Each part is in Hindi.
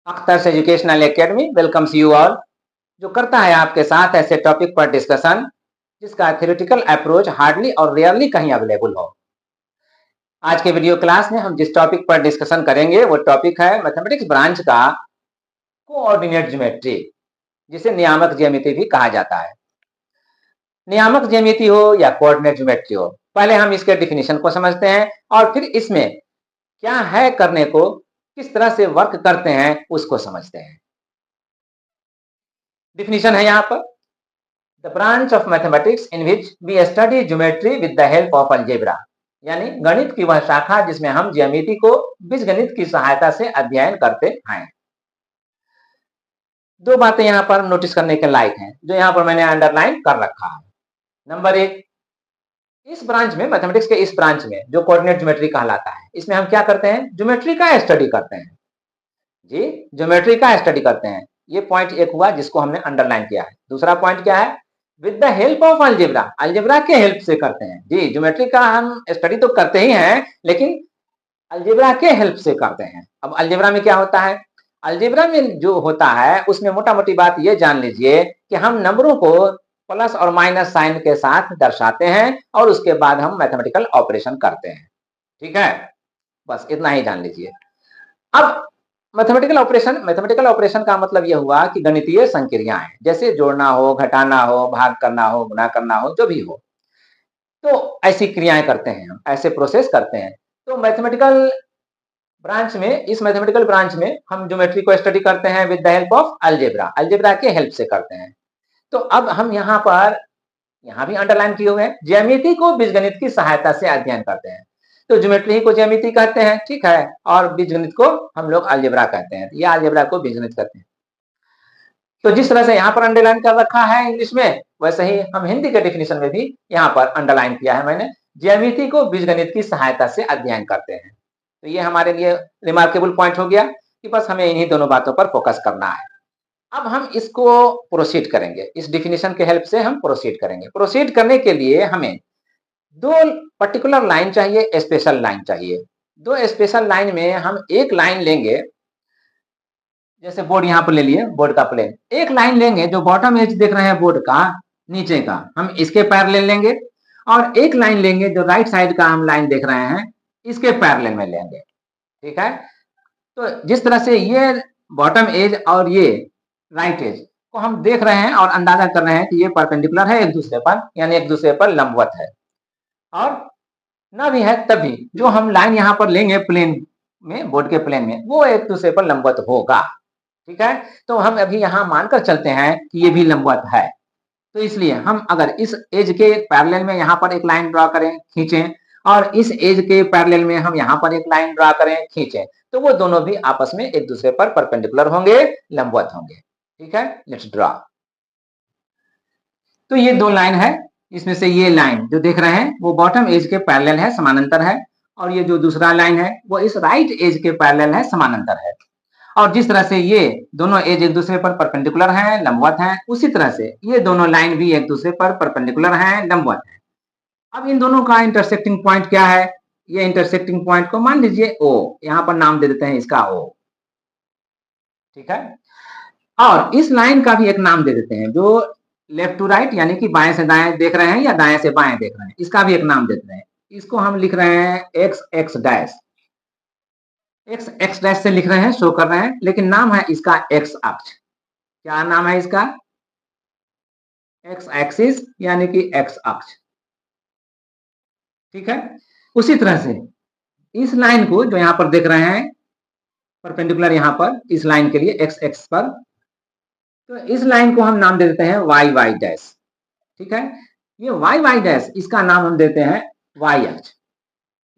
अख्तर्स educational academy welcomes you all, जो करता है आपके साथ ऐसे टॉपिक पर डिस्कशन जिसका थ्योरेटिकल अप्रोच हार्डली और रेयरली कहीं अवेलेबल हो। आज के वीडियो क्लास में हम जिस टॉपिक पर डिस्कशन करेंगे वो टॉपिक है मैथमेटिक्स ब्रांच का कोऑर्डिनेट ज्योमेट्री, जिसे नियामक ज्यामिति भी कहा जाता है। नियामक ज्यामिति हो या कोऑर्डिनेट ज्योमेट्री हो, पहले हम इसके डिफिनेशन को समझते हैं और फिर इसमें क्या है करने को, किस तरह से वर्क करते हैं उसको समझते हैं। डिफिनेशन है यहाँ पर, the branch of mathematics in which we study geometry with the help of algebra, यानी गणित की वह शाखा जिसमें हम ज्यामिति को बीजगणित की सहायता से अध्ययन करते हैं। दो बातें यहाँ पर नोटिस करने के लायक हैं जो यहाँ पर मैंने अंडरलाइन कर रखा है। नंबर एक, इस ब्रांच में, मैथमेटिक्स के इस ब्रांच में जो कोऑर्डिनेट ज्योमेट्री कहलाता है, इसमें हम क्या करते हैं? ज्योमेट्री का स्टडी करते हैं। जी, ज्योमेट्री का स्टडी करते हैं। ये पॉइंट एक हुआ जिसको हमने अंडरलाइन किया है। दूसरा पॉइंट क्या है? With the help of algebra, algebra के हेल्प से करते हैं। जी, ज्योमेट्री का हम स्टडी तो करते ही हैं, लेकिन अलजेब्रा के हेल्प से करते हैं। अब अलजेब्रा में क्या होता है? अलजेब्रा में जो होता है उसमें मोटा मोटी बात ये जान लीजिए कि हम नंबरों को प्लस और माइनस साइन के साथ दर्शाते हैं और उसके बाद हम मैथमेटिकल ऑपरेशन करते हैं। ठीक है, बस इतना ही जान लीजिए। अब मैथमेटिकल ऑपरेशन का मतलब यह हुआ कि गणितीय संक्रियाएं, जैसे जोड़ना हो, घटाना हो, भाग करना हो, गुणा करना हो, जो भी हो, तो ऐसी क्रियाएं करते हैं, हम ऐसे प्रोसेस करते हैं। तो मैथमेटिकल ब्रांच में हम ज्योमेट्री को स्टडी करते हैं with the help of algebra, algebra के हेल्प से करते हैं। तो अब हम यहाँ भी अंडरलाइन किए हुए हैं, ज्यामिति को बीजगणित की सहायता से अध्ययन करते हैं। तो ज्योमेट्री को ज्यामिति कहते हैं, ठीक है, और बीजगणित को हम लोग अलजेब्रा कहते हैं, या अलजेब्रा को बीजगणित कहते हैं। तो जिस तरह से यहाँ पर अंडरलाइन कर रखा है इंग्लिश में, वैसे ही हम हिंदी के डिफिनेशन में भी यहाँ पर अंडरलाइन किया है मैंने, ज्यामिति को बीजगणित की सहायता से अध्ययन करते हैं। तो ये हमारे लिए रिमार्केबल पॉइंट हो गया कि बस हमें इन्हीं दोनों बातों पर फोकस करना है। अब हम इसको प्रोसीड करेंगे, इस डिफिनेशन के हेल्प से हम प्रोसीड करेंगे। प्रोसीड करने के लिए हमें दो पर्टिकुलर लाइन चाहिए, स्पेशल लाइन चाहिए। दो स्पेशल लाइन में हम एक लाइन लेंगे, जैसे बोर्ड यहाँ पर ले लिए, बोर्ड का प्लेन, एक लाइन लेंगे जो बॉटम एज देख रहे हैं बोर्ड का, नीचे का, हम इसके पैरेलल लेंगे, और एक लाइन लेंगे जो राइट साइड का हम लाइन देख रहे हैं, इसके पैरेलल में लेंगे। ठीक है, तो जिस तरह से ये बॉटम एज और ये राइट एज को हम देख रहे हैं और अंदाजा कर रहे हैं कि ये परपेंडिकुलर है एक दूसरे पर, यानी एक दूसरे पर लंबवत है, और ना भी है तब भी जो हम लाइन यहाँ पर लेंगे प्लेन में, बोर्ड के प्लेन में, वो एक दूसरे पर लंबवत होगा। ठीक है, तो हम अभी यहाँ मानकर चलते हैं कि ये भी लंबवत है। तो इसलिए हम अगर इस एज के पैरेलल में यहाँ पर एक लाइन ड्रॉ करें, खींचें, और इस एज के पैरेलल में हम यहाँ पर एक लाइन ड्रॉ करें, खींचें, तो वो दोनों भी आपस में एक दूसरे पर परपेंडिकुलर होंगे, लंबवत होंगे। ठीक है, लेट्स ड्रॉ। तो ये दो लाइन है, इसमें से ये लाइन जो देख रहे हैं वो बॉटम एज के पैरेलल है, समानांतर है, और ये जो दूसरा लाइन है वो इस राइट एज के पैरेलल है, समानांतर है। और जिस तरह से ये दोनों एज एक दूसरे पर परपेंडिकुलर हैं, लंबवत हैं, उसी तरह से ये दोनों लाइन भी एक दूसरे पर परपेंडिकुलर हैं, लंबवत हैं। अब इन दोनों का इंटरसेक्टिंग पॉइंट क्या है? ये इंटरसेक्टिंग पॉइंट को मान लीजिए ओ, यहाँ पर नाम दे देते हैं इसका ओ। ठीक है, और इस लाइन का भी एक नाम दे देते हैं, जो लेफ्ट टू राइट यानी कि बाएं से दाएं देख रहे हैं या दाएं से बाएं देख रहे हैं, इसका भी एक नाम देते हैं। इसको हम लिख रहे हैं x x dash, x x dash से लिख रहे हैं, शो कर रहे हैं, लेकिन नाम है इसका एक्स अक्ष। क्या नाम है इसका? एक्स एक्सिस, यानी कि एक्स अक्ष। ठीक है, उसी तरह से इस लाइन को जो यहां पर देख रहे हैं परपेंडिकुलर, यहां पर इस लाइन के लिए एक्स एक्स पर, तो इस लाइन को हम नाम दे देते हैं वाई वाई डैश। ठीक है, ये वाई वाई डैश, इसका नाम हम देते हैं वाई अक्ष,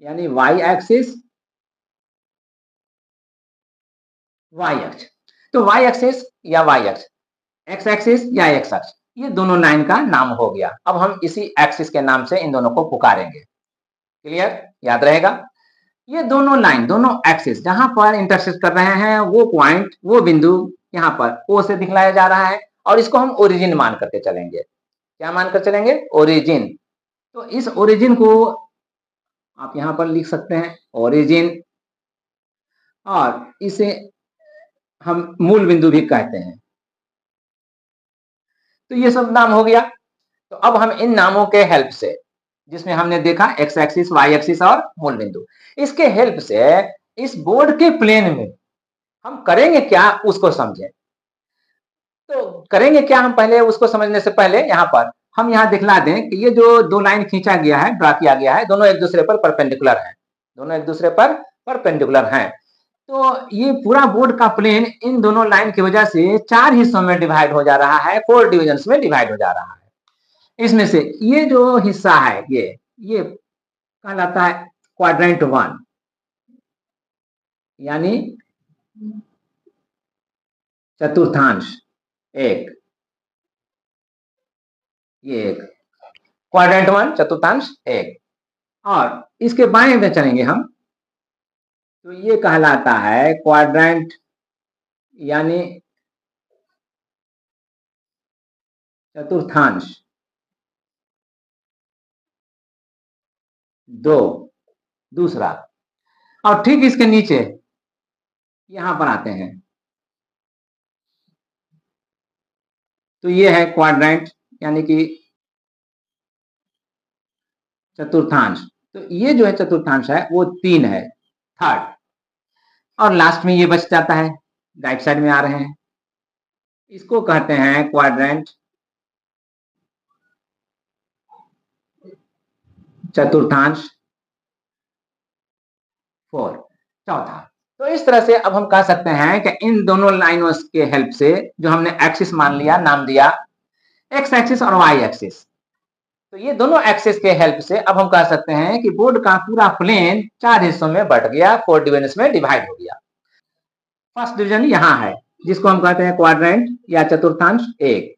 यानी वाई एक्सिस, वाई अक्ष। तो वाई एक्सिस या वाई अक्ष, एक्स एक्सिस या एक्स अक्ष, ये दोनों लाइन का नाम हो गया। अब हम इसी एक्सिस के नाम से इन दोनों को पुकारेंगे। क्लियर, याद रहेगा? ये दोनों लाइन, दोनों एक्सिस जहां पर इंटरसेक्ट कर रहे हैं, वो पॉइंट, वो बिंदु यहाँ पर ओ से दिखलाया जा रहा है, और इसको हम ओरिजिन मान करके चलेंगे। क्या मानकर चलेंगे? ओरिजिन। तो इस ओरिजिन को आप यहां पर लिख सकते हैं ओरिजिन, और इसे हम मूल बिंदु भी कहते हैं। तो ये सब नाम हो गया। तो अब हम इन नामों के हेल्प से, जिसमें हमने देखा एक्स एक्सिस, वाई एक्सिस और मूल बिंदु, इसके हेल्प से इस बोर्ड के प्लेन में हम करेंगे क्या उसको समझें। तो करेंगे क्या हम पहले उसको समझने से पहले यहाँ पर हम यहाँ दिखला दें कि ये जो दो लाइन खींचा गया है, ड्रा किया गया है, दोनों एक दूसरे पर परपेंडिकुलर हैं, दोनों एक दूसरे पर परपेंडिकुलर हैं। तो ये पूरा बोर्ड का प्लेन इन दोनों लाइन की वजह से 4 हिस्सों में डिवाइड हो जा रहा है, 4 डिविजन्स में डिवाइड हो जा रहा है। इसमें से ये जो हिस्सा है ये कहलाता है क्वाड्रेंट 1, यानी चतुर्थांश एक, ये एक क्वाड्रेंट 1 चतुर्थांश एक। और इसके बाएं में चलेंगे हम, तो ये कहलाता है क्वाड्रेंट यानी चतुर्थांश 2 दूसरा। और ठीक इसके नीचे यहां पर आते हैं, तो ये है क्वाड्रेंट यानी कि चतुर्थांश। तो ये जो है चतुर्थांश है वो 3 है, थर्ड। और लास्ट में ये बच जाता है, राइट साइड में आ रहे हैं, इसको कहते हैं क्वाड्रेंट चतुर्थांश 4, चौथा। तो इस तरह से अब हम कह सकते हैं कि इन दोनों लाइनों के हेल्प से, जो हमने एक्सिस मान लिया, नाम दिया एक्स एक्सिस और वाई एक्सिस, तो ये दोनों एक्सिस के हेल्प से अब हम कह सकते हैं कि बोर्ड का पूरा प्लेन 4 हिस्सों में बट गया, 4 डिविजन में डिवाइड हो गया। फर्स्ट डिवीजन यहाँ है जिसको हम कहते हैं क्वाड्रेंट या चतुर्थांश एक।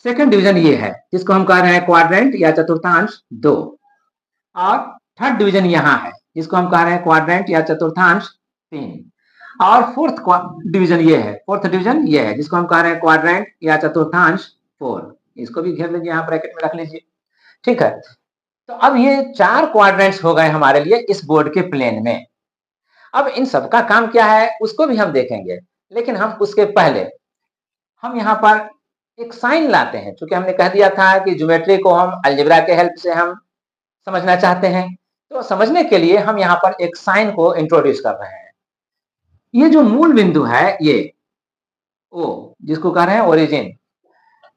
सेकंड डिवीजन ये है जिसको हम कह रहे हैं क्वाड्रेंट या चतुर्थांश 2। और थर्ड डिवीजन यहाँ है जिसको हम कह रहे हैं क्वाड्रेंट या चतुर्थांश 3। और फोर्थ डिवीजन ये है, फोर्थ डिवीजन ये है जिसको हम कह रहे हैं क्वाड्रेंट या चतुर्थांश 4। इसको भी घेर लीजिए, यहाँ ब्रैकेट में रख लीजिए, ठीक है। तो अब ये 4 क्वाड्रेंट्स हो गए हमारे लिए इस बोर्ड के प्लेन में। अब इन सबका काम क्या है उसको भी हम देखेंगे, लेकिन हम उसके पहले हम यहाँ पर एक साइन लाते हैं, क्योंकि हमने कह दिया था कि ज्योमेट्री को हम अलजेब्रा के हेल्प से हम समझना चाहते हैं। तो समझने के लिए हम यहाँ पर एक साइन को इंट्रोड्यूस कर रहे हैं। ये जो मूल बिंदु है ये ओ, जिसको कह रहे हैं ओरिजिन,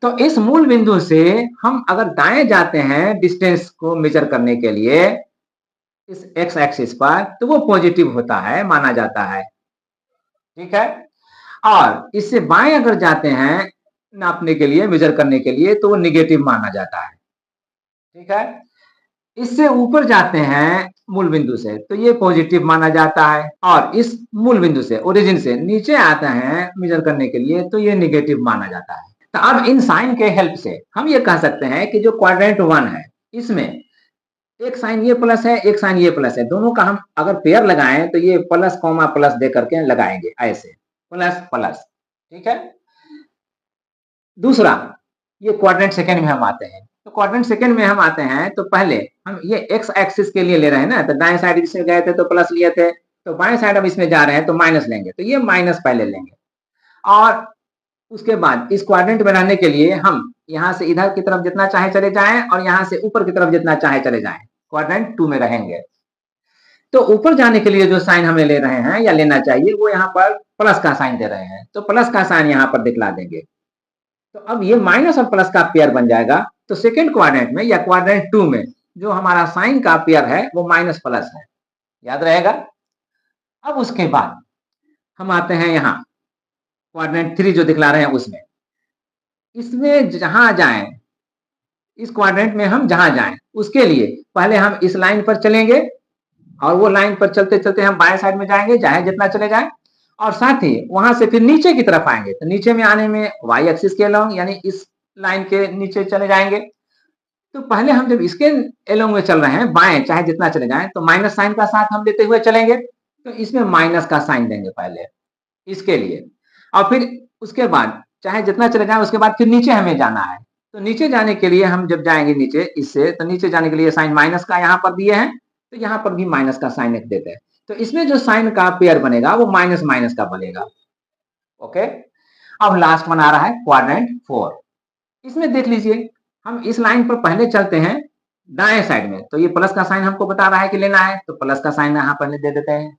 तो इस मूल बिंदु से हम अगर दाएं जाते हैं डिस्टेंस को मेजर करने के लिए इस एक्स एक्सिस पर, तो वो पॉजिटिव होता है, माना जाता है, ठीक है। और इससे बाएं अगर जाते हैं नापने के लिए, मेजर करने के लिए, तो वो निगेटिव माना जाता है, ठीक है। इससे ऊपर जाते हैं मूल बिंदु से तो ये पॉजिटिव माना जाता है, और इस मूल बिंदु से ओरिजिन से नीचे आते हैं मेजर करने के लिए तो ये निगेटिव माना जाता है। तो अब इन साइन के हेल्प से हम ये कह सकते हैं कि जो क्वाड्रेंट 1 है इसमें एक साइन ये प्लस है, एक साइन ये प्लस है, दोनों का हम अगर पेयर लगाएं तो ये प्लस कॉमा प्लस दे करके लगाएंगे, ऐसे प्लस प्लस, ठीक है। दूसरा, ये क्वाड्रेंट सेकंड में हम आते हैं। तो क्वाड्रेंट सेकंड में हम आते हैं तो पहले हम ये एक्स एक्सिस के लिए ले रहे हैं ना, तो दाएं साइड इसमें गए थे तो प्लस लिए थे, तो बाएं साइड अब इसमें जा रहे हैं तो माइनस लेंगे, तो ये माइनस पहले लेंगे। और उसके बाद इस क्वाड्रेंट में रहने के लिए हम यहाँ से इधर की तरफ जितना चाहे चले जाएं और यहाँ से ऊपर की तरफ जितना चाहे चले जाएं, क्वाड्रेंट 2 में रहेंगे। तो ऊपर जाने के लिए जो साइन हमें ले रहे हैं या लेना चाहिए वो यहाँ पर प्लस का साइन दे रहे हैं, तो प्लस का साइन यहाँ पर दिखला देंगे। तो अब ये माइनस और प्लस का पेयर बन जाएगा। तो सेकेंड क्वाड्रेंट में या क्वाड्रेंट 2 में जो हमारा साइन का पेयर है वो माइनस प्लस है, याद रहेगा। अब उसके बाद हम आते हैं यहाँ क्वाड्रेंट 3 जो दिखला रहे हैं उसमें, इसमें जहां जाएं, इस क्वाड्रेंट में हम जहां जाएं उसके लिए पहले हम इस लाइन पर चलेंगे और वो लाइन पर चलते चलते हम बाएं साइड में जाएंगे चाहे जितना चले जाएं, और साथ ही वहां से फिर नीचे की तरफ आएंगे। तो नीचे में आने में वाई एक्सिस के अलोंग यानी इस लाइन के नीचे चले जाएंगे। तो पहले हम जब इसके अलोंग में चल रहे हैं बाएं चाहे जितना चले जाएं तो माइनस साइन का साथ हम देते हुए चलेंगे, तो इसमें माइनस का साइन देंगे पहले इसके लिए, और फिर उसके बाद चाहे जितना चले जाए उसके बाद फिर नीचे हमें जाना है। तो नीचे जाने के लिए हम जब जाएंगे नीचे इससे, तो नीचे जाने के लिए साइन माइनस का यहाँ पर दिए हैं, तो यहाँ पर भी माइनस का साइन देते हैं। तो इसमें जो साइन का पेयर बनेगा वो माइनस माइनस का बनेगा, ओके। अब लास्ट वन आ रहा है क्वाड्रेंट 4। इसमें देख लीजिए, हम इस लाइन पर पहले चलते हैं दाएं साइड में, तो ये प्लस का साइन हमको बता रहा है कि लेना है, तो प्लस का साइन यहाँ पहले दे देते हैं।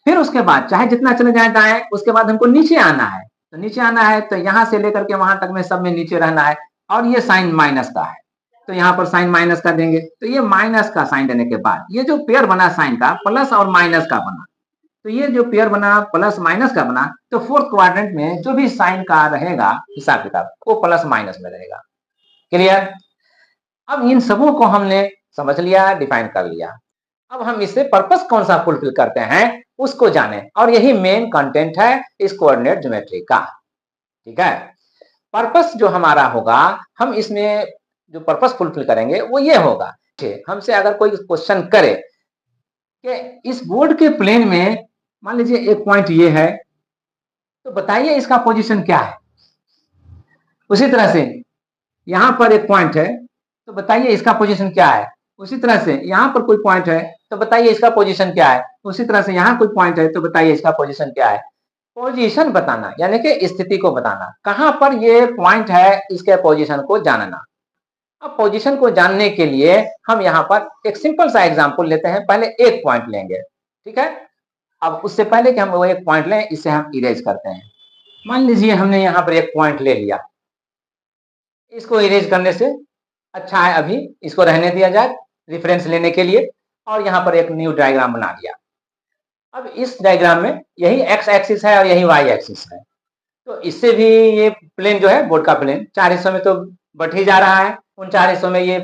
फिर उसके बाद चाहे जितना चले जाए दाएं, उसके बाद हमको नीचे आना है, तो नीचे आना है तो यहां से लेकर के वहां तक में सब में नीचे रहना है, और ये साइन माइनस का है, तो यहाँ पर साइन माइनस का देंगे। तो ये माइनस का साइन देने के बाद ये जो पेयर बना साइन का, प्लस और माइनस का बना, तो ये जो पेयर बना प्लस माइनस का बना, तो फोर्थ क्वाड्रेंट में जो भी साइन का रहेगा हिसाब किताब, वो प्लस माइनस में रहेगा। क्लियर? अब इन सबों को हमने समझ लिया, डिफाइन कर लिया। अब हम इससे पर्पस कौन सा फुलफिल करते हैं उसको जाने, और यही मेन कंटेंट है इस कोऑर्डिनेट ज्योमेट्री का। ठीक है, पर्पस जो हमारा होगा, हम इसमें जो पर्पस फुलफिल करेंगे वो ये होगा। हमसे अगर कोई क्वेश्चन करे कि इस बोर्ड के प्लेन में मान लीजिए एक पॉइंट ये है, तो बताइए इसका पोजीशन क्या है। उसी तरह से यहां पर एक पॉइंट है, तो बताइए इसका पोजीशन क्या है। उसी तरह से यहां पर कोई पॉइंट है, तो बताइए इसका पोजीशन क्या है। उसी तरह से यहां कोई पॉइंट है, तो बताइए इसका पोजीशन क्या है। पोजीशन बताना यानी कि स्थिति को बताना, कहां पर ये पॉइंट है, इसके पोजीशन को जानना। अब पोजीशन को जानने के लिए हम यहाँ पर एक सिंपल सा एग्जांपल लेते हैं। पहले एक पॉइंट लेंगे, ठीक है। अब उससे पहले कि हम वो एक पॉइंट लें, इसे हम इरेज करते हैं। मान लीजिए हमने यहाँ पर एक पॉइंट ले लिया, इसको इरेज करने से अच्छा है अभी इसको रहने दिया जाए रेफरेंस लेने के लिए, और यहाँ पर एक न्यू डायग्राम बना दिया। अब इस डायग्राम में यही एक्स एक्सिस है और यही वाई एक्सिस है, तो इससे भी ये प्लेन जो है बोर्ड का प्लेन 4 हिस्सों में तो बट ही जा रहा है। उन 4 हिस्सों में ये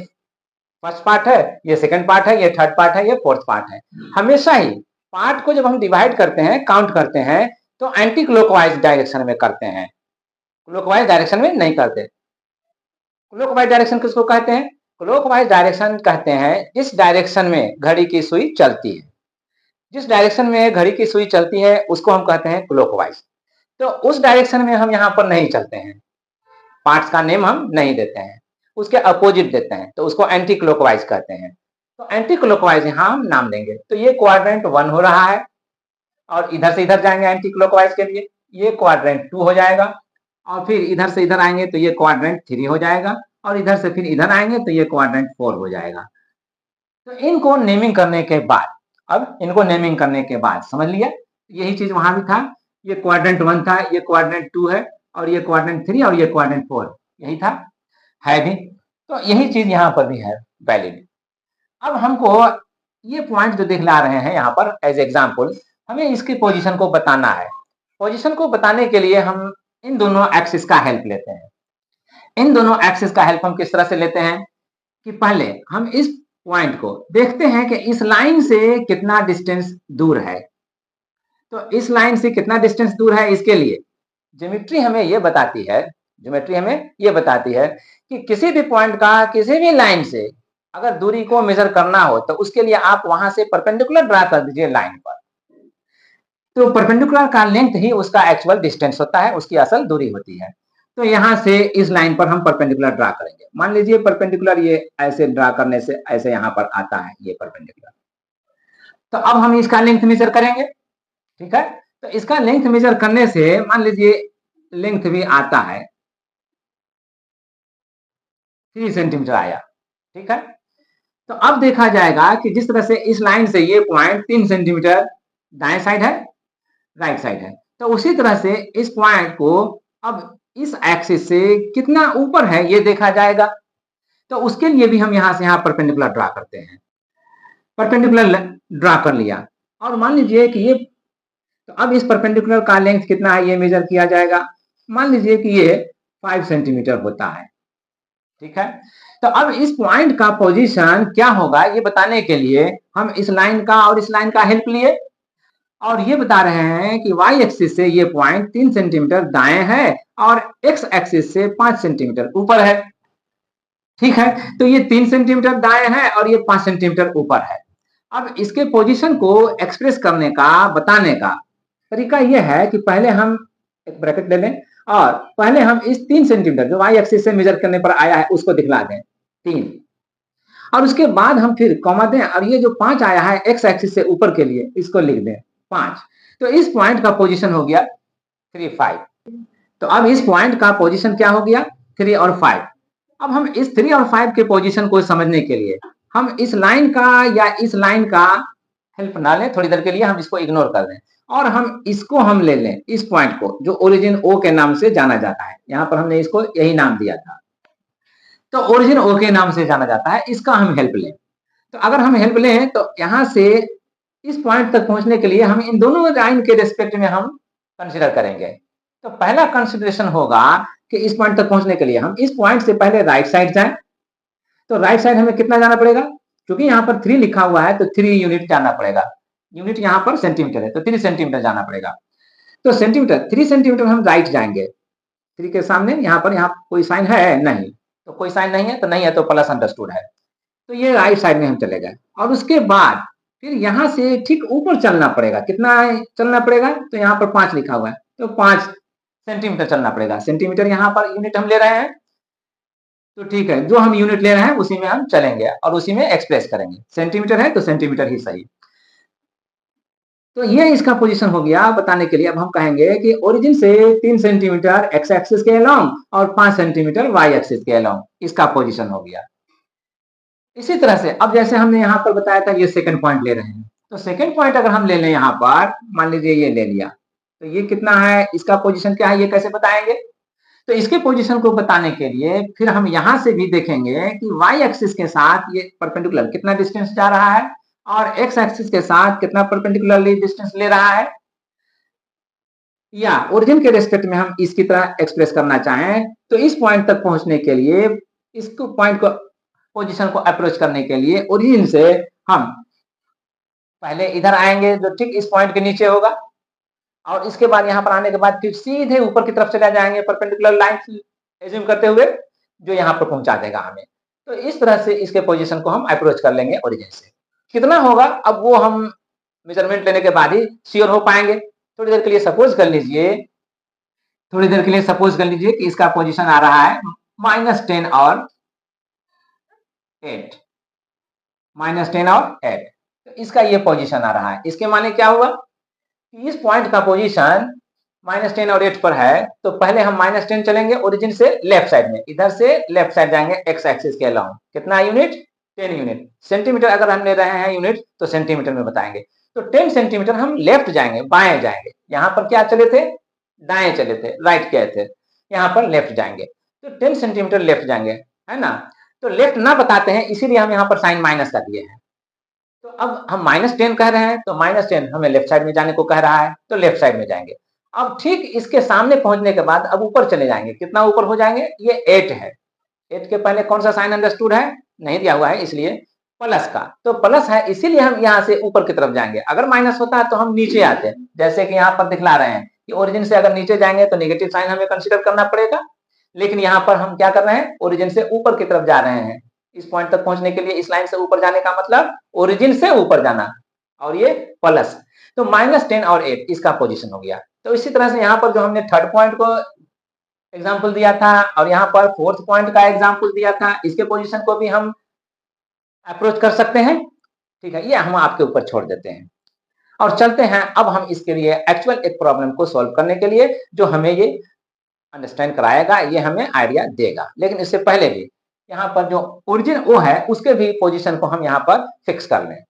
फर्स्ट पार्ट है, ये सेकंड पार्ट है, ये थर्ड पार्ट है, ये फोर्थ पार्ट है। हमेशा ही पार्ट को जब हम डिवाइड करते हैं, काउंट करते हैं, तो एंटी क्लॉकवाइज डायरेक्शन में करते हैं, क्लॉकवाइज डायरेक्शन में नहीं करते। क्लॉकवाइज डायरेक्शन किसको कहते हैं? क्लॉकवाइज डायरेक्शन कहते हैं जिस डायरेक्शन में घड़ी की सुई चलती है। जिस डायरेक्शन में घड़ी की सुई चलती है उसको हम कहते हैं क्लॉकवाइज। तो उस डायरेक्शन में हम यहाँ पर नहीं चलते हैं, पार्ट्स का नेम हम नहीं देते हैं, उसके अपोजिट देते हैं, तो उसको एंटी क्लॉकवाइज कहते हैं। तो एंटी क्लॉकवाइज यहाँ हम नाम देंगे। तो ये क्वाड्रेंट 1 हो रहा है, और इधर से इधर जाएंगे एंटी क्लॉकवाइज के लिए, ये क्वाड्रेंट 2 हो जाएगा, और फिर इधर से इधर आएंगे तो ये क्वाड्रेंट 3 हो जाएगा, और इधर से फिर इधर आएंगे तो ये क्वाड्रेंट 4 हो जाएगा। तो इनको नेमिंग करने के बाद, अब इनको नेमिंग करने के बाद समझ लिया, यही चीज वहां भी था। ये क्वाड्रेंट 1 था, ये क्वाड्रेंट 2 है, और ये क्वाड्रेंट 3 और ये क्वाड्रेंट 4, यही था, है भी। तो यही चीज यहाँ पर भी है वैलिड। अब हमको ये पॉइंट जो दिखला रहे हैं यहाँ पर एज एग्जाम्पल, हमें इसकी पोजीशन को बताना है। पोजीशन को बताने के लिए हम इन दोनों एक्सिस का हेल्प लेते हैं। इन दोनों एक्सिस का हेल्प हम किस तरह से लेते हैं कि पहले हम इस पॉइंट को देखते हैं कि इस लाइन से कितना डिस्टेंस दूर है। तो इस लाइन से कितना डिस्टेंस दूर है, इसके लिए ज्योमेट्री हमें ये बताती है, ज्योमेट्री हमें ये बताती है कि किसी भी पॉइंट का किसी भी लाइन से अगर दूरी को मेजर करना हो, तो उसके लिए आप वहां से परपेंडिकुलर ड्रा कर दीजिए लाइन पर। तो परपेंडिकुलर का लेंथ ही उसका एक्चुअल डिस्टेंस होता है, उसकी असल दूरी होती है। तो यहां से इस लाइन पर हम परपेंडिकुलर ड्रा करेंगे। मान लीजिए परपेंडिकुलर ये ऐसे ड्रा करने से ऐसे यहां पर आता है ये परपेंडिकुलर। तो अब हम इसका लेंथ मेजर करेंगे, ठीक है। तो इसका लेंथ मेजर करने से मान लीजिए लेंथ भी आता है 3 सेंटीमीटर आया, ठीक है। तो अब देखा जाएगा कि जिस तरह से इस लाइन से ये पॉइंट 3 सेंटीमीटर दाएं साइड है, राइट साइड है, तो उसी तरह से इस पॉइंट को अब इस एक्सिस से कितना ऊपर है ये देखा जाएगा। तो उसके लिए भी हम यहां से यहां परपेंडिकुलर ड्रा करते हैं। परपेंडिकुलर ड्रा कर लिया, और मान लीजिए कि ये, तो अब इस परपेंडिकुलर का लेंथ कितना है ये मेजर किया जाएगा। मान लीजिए कि ये 5 सेंटीमीटर होता है, ठीक है। तो अब इस पॉइंट का पोजीशन क्या होगा ये बताने के लिए हम इस लाइन का और इस लाइन का हेल्प लिए, और ये बता रहे हैं कि y एक्सिस से ये पॉइंट 3 सेंटीमीटर दाएं है और x एक्सिस से 5 सेंटीमीटर ऊपर है, ठीक है। तो ये 3 सेंटीमीटर दाएं है और ये 5 सेंटीमीटर ऊपर है। अब इसके पोजीशन को एक्सप्रेस करने का, बताने का तरीका ये है कि पहले हम एक ब्रैकेट ले लें, और पहले हम इस 3 सेंटीमीटर जो y एक्सिस से मेजर करने पर आया है उसको दिखला दें 3, और उसके बाद हम फिर कॉमा दें, और ये जो 5 आया है x एक्सिस से ऊपर के लिए इसको लिख दें 5। तो इस पॉइंट का पोजीशन हो गया 3 5। तो अब इस पॉइंट का पोजीशन क्या हो गया, 3 और 5। अब हम इस 3 और 5 के पोजीशन को समझने के लिए हम इस लाइन का या इस लाइन का हेल्प ना लें, थोड़ी देर के लिए हम इसको इग्नोर कर दें और हम इसको हम ले लें, इस पॉइंट को जो ओरिजिन ओ के नाम से जाना जाता है। यहाँ पर हमने इसको यही नाम दिया था, तो ओरिजिन ओ के नाम से जाना जाता है, इसका हम हेल्प लें। तो अगर हम हेल्प लें तो यहाँ से इस पॉइंट तक पहुंचने के लिए हम इन दोनों लाइन के रेस्पेक्ट में हम कंसिडर करेंगे। तो पहला कंसिडरेशन होगा कि इस पॉइंट तक पहुंचने के लिए हम इस पॉइंट से पहले राइट साइड जाएं। तो राइट साइड हमें कितना जाना पड़ेगा, क्योंकि यहाँ पर 3 लिखा हुआ है तो 3 यूनिट जाना पड़ेगा। यूनिट यहाँ पर सेंटीमीटर है तो 3 सेंटीमीटर जाना पड़ेगा। तो सेंटीमीटर 3 सेंटीमीटर हम राइट जाएंगे। 3 के सामने यहाँ पर यहाँ कोई साइन है नहीं, तो कोई साइन नहीं है तो नहीं है, तो प्लस अंडरस्टूड है। तो ये राइट साइड में हम चले गए और उसके बाद फिर यहाँ से ठीक ऊपर चलना पड़ेगा। कितना चलना पड़ेगा, तो यहाँ पर 5 लिखा हुआ है तो 5 सेंटीमीटर चलना पड़ेगा। सेंटीमीटर यहाँ पर यूनिट हम ले रहे हैं, तो ठीक है, जो हम यूनिट ले रहे हैं उसी में हम चलेंगे और उसी में एक्सप्रेस करेंगे। सेंटीमीटर है तो सेंटीमीटर ही सही। तो ये इसका पोजीशन हो गया बताने के लिए। अब हम कहेंगे कि ओरिजिन से 3 सेंटीमीटर एक्स एक्सिस के अलोंग और 5 सेंटीमीटर वाई एक्सिस के अलोंग, इसका पोजीशन हो गया। इसी तरह से अब जैसे हमने यहाँ पर बताया था ये सेकंड पॉइंट ले रहे हैं, तो सेकंड पॉइंट अगर हम ले लें यहाँ पर, मान लीजिए ये ले लिया, तो ये कितना है, इसका पोजीशन क्या है, ये कैसे बताएंगे। तो इसके पोजीशन को बताने के लिए फिर हम यहाँ से भी देखेंगे कि वाई एक्सिस के साथ ये परपेंडिकुलर कितना डिस्टेंस जा रहा है और एक्स एक्सिस के साथ कितना परपेंडिकुलरली डिस्टेंस ले रहा है। या ओरिजिन के रेस्पेक्ट में हम इसकी तरह एक्सप्रेस करना चाहें तो इस पॉइंट तक पहुंचने के लिए, इसको पॉइंट को पोजीशन को अप्रोच करने के लिए ओरिजिन से हम पहले इधर आएंगे जो ठीक इस पॉइंट के नीचे होगा, और इसके बाद यहाँ पर आने के बाद फिर सीधे ऊपर की तरफ चले जाएंगे परपेंडिकुलर लाइन एज्यूम करते हुए, जो यहाँ पर पहुंचा देगा हमें। तो इस तरह से इसके पोजीशन को हम अप्रोच कर लेंगे ओरिजिन से। कितना होगा अब वो हम मेजरमेंट लेने के बाद ही श्योर हो पाएंगे। थोड़ी देर के लिए सपोज कर लीजिए, कि इसका पोजीशन आ रहा है -10 और 8, -10 और 8। तो इसका ये पोजीशन आ रहा है। इसके माने क्या हुआ कि इस पॉइंट का पोजीशन -10 और 8 पर है, तो पहले हम -10 चलेंगे ओरिजिन से लेफ्ट साइड में, इधर से लेफ्ट साइड जाएंगे एक्स एक्सिस के अलोंग। कितना यूनिट, 10 यूनिट। सेंटीमीटर अगर हम ले रहे हैं यूनिट तो सेंटीमीटर में बताएंगे। तो 10 सेंटीमीटर हम लेफ्ट जाएंगे, बाएं जाएंगे। यहाँ पर क्या चले थे, दाएं चले थे, राइट गए थे, यहाँ पर लेफ्ट जाएंगे। तो 10 सेंटीमीटर लेफ्ट जाएंगे, है ना। तो लेफ्ट ना बताते हैं इसीलिए हम यहाँ पर साइन माइनस का दिए हैं। तो अब हम -10 कह रहे हैं तो -10 हमें लेफ्ट साइड में जाने को कह रहा है, तो लेफ्ट साइड में जाएंगे। अब ठीक इसके सामने पहुंचने के बाद अब ऊपर चले जाएंगे। कितना ऊपर हो जाएंगे, ये 8 है। 8 के पहले कौन सा साइन अंडरस्टूड है, नहीं दिया हुआ है इसलिए प्लस का, तो प्लस है इसीलिए हम यहाँ से ऊपर की तरफ जाएंगे। अगर माइनस होता है तो हम नीचे आते हैं, जैसे कि यहाँ पर दिखला रहे हैं कि ओरिजिन से अगर नीचे जाएंगे तो नेगेटिव साइन हमें कंसीडर करना पड़ेगा। लेकिन यहाँ पर हम क्या कर रहे हैं, ओरिजिन से ऊपर की तरफ जा रहे हैं। इस पॉइंट तक पहुंचने के लिए इस लाइन से ऊपर जाने का मतलब ओरिजिन से ऊपर जाना, और ये प्लस। तो -10 और 8 इसका पोजीशन हो गया। तो इसी तरह से यहाँ पर जो हमने थर्ड पॉइंट को एग्जांपल दिया था और यहाँ पर फोर्थ पॉइंट का एग्जांपल दिया था, इसके पोजीशन को भी हम अप्रोच कर सकते हैं। ठीक है, ये हम आपके ऊपर छोड़ देते हैं और चलते हैं अब हम इसके लिए एक्चुअल एक प्रॉब्लम को सॉल्व करने के लिए, जो हमें ये अंडरस्टैंड कराएगा, ये हमें आइडिया देगा। लेकिन इससे पहले भी यहाँ पर जो ओरिजिन ओ है उसके भी पोजीशन को हम यहाँ पर फिक्स कर लें।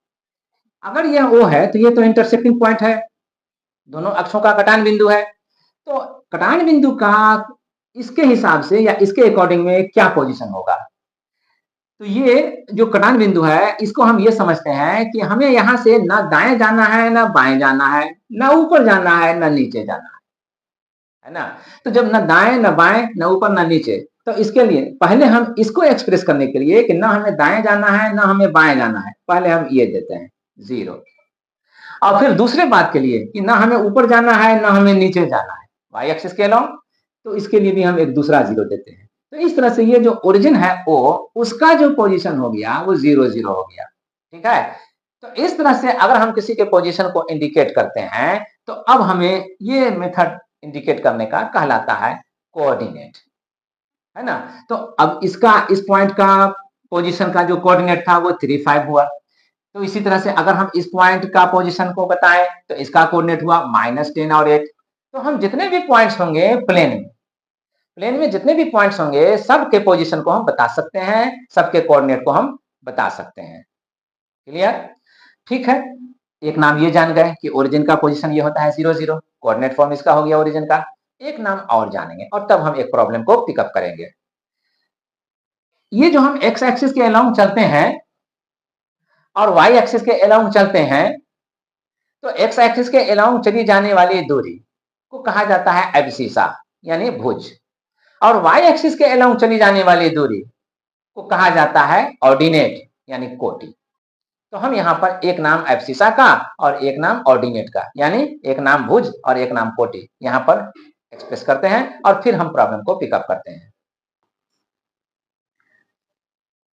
अगर यह ओ है तो ये तो इंटरसेक्टिंग पॉइंट है, दोनों अक्षों का कटान बिंदु है। तो कटान बिंदु का इसके हिसाब से या इसके अकॉर्डिंग में क्या पोजीशन होगा, तो ये जो कटान बिंदु है इसको हम ये समझते हैं कि हमें यहाँ से ना दाएं जाना है ना बाएं जाना है, ना ऊपर जाना है ना नीचे जाना है ना। तो जब ना दाएं ना बाएं ना ऊपर ना नीचे, तो इसके लिए पहले हम इसको एक्सप्रेस करने के लिए कि ना हमें दाएं जाना है ना हमें बाएं जाना है, पहले हम ये देते हैं 0। और फिर दूसरे बात के लिए कि ना हमें ऊपर जाना है ना हमें नीचे जाना है, वाई एक्सिस के अलोंग, तो इसके लिए भी हम एक दूसरा 0 देते हैं। तो इस तरह से ये जो ओरिजिन है ओ, उसका जो पोजीशन हो गया वो 0 0 हो गया। ठीक है, तो इस तरह से अगर हम किसी के पोजीशन को इंडिकेट करते हैं तो अब हमें ये मेथड इंडिकेट करने का कहलाता है कोऑर्डिनेट, है ना। तो अब इसका इस पॉइंट का पोजीशन का जो कोऑर्डिनेट था वो 3 5 हुआ। तो इसी तरह से अगर हम इस पॉइंट का पोजीशन को बताएं तो इसका कोऑर्डिनेट हुआ -10 और 8। तो हम जितने भी पॉइंट्स होंगे प्लेन में जितने भी पॉइंट्स होंगे सबके पोजीशन को हम बता सकते हैं, सबके कोऑर्डिनेट को हम बता सकते हैं। क्लियर? ठीक है, एक नाम ये जान गए कि ओरिजिन का पोजीशन ये होता है 0 0, कोऑर्डिनेट फॉर्म इसका हो गया ओरिजिन का। एक नाम और जानेंगे और तब हम एक प्रॉब्लम को पिकअप करेंगे। ये जो हम एक्स एक्सिस के अलोंग चलते हैं और वाई एक्सिस के अलोंग चलते हैं, तो एक्स एक्सिस के अलोंग चली जाने वाली दूरी को कहा जाता है एब्सिसा यानी भुज, और वाई एक्सिस के अलोंग चली जाने वाली दूरी को कहा जाता है ऑर्डिनेट यानी कोटि। तो हम यहाँ पर एक नाम एब्सिसा का और एक नाम ऑर्डिनेट का यानी एक नाम भुज और एक नाम कोटि यहाँ पर एक्सप्रेस करते हैं और फिर हम प्रॉब्लम को पिकअप करते हैं।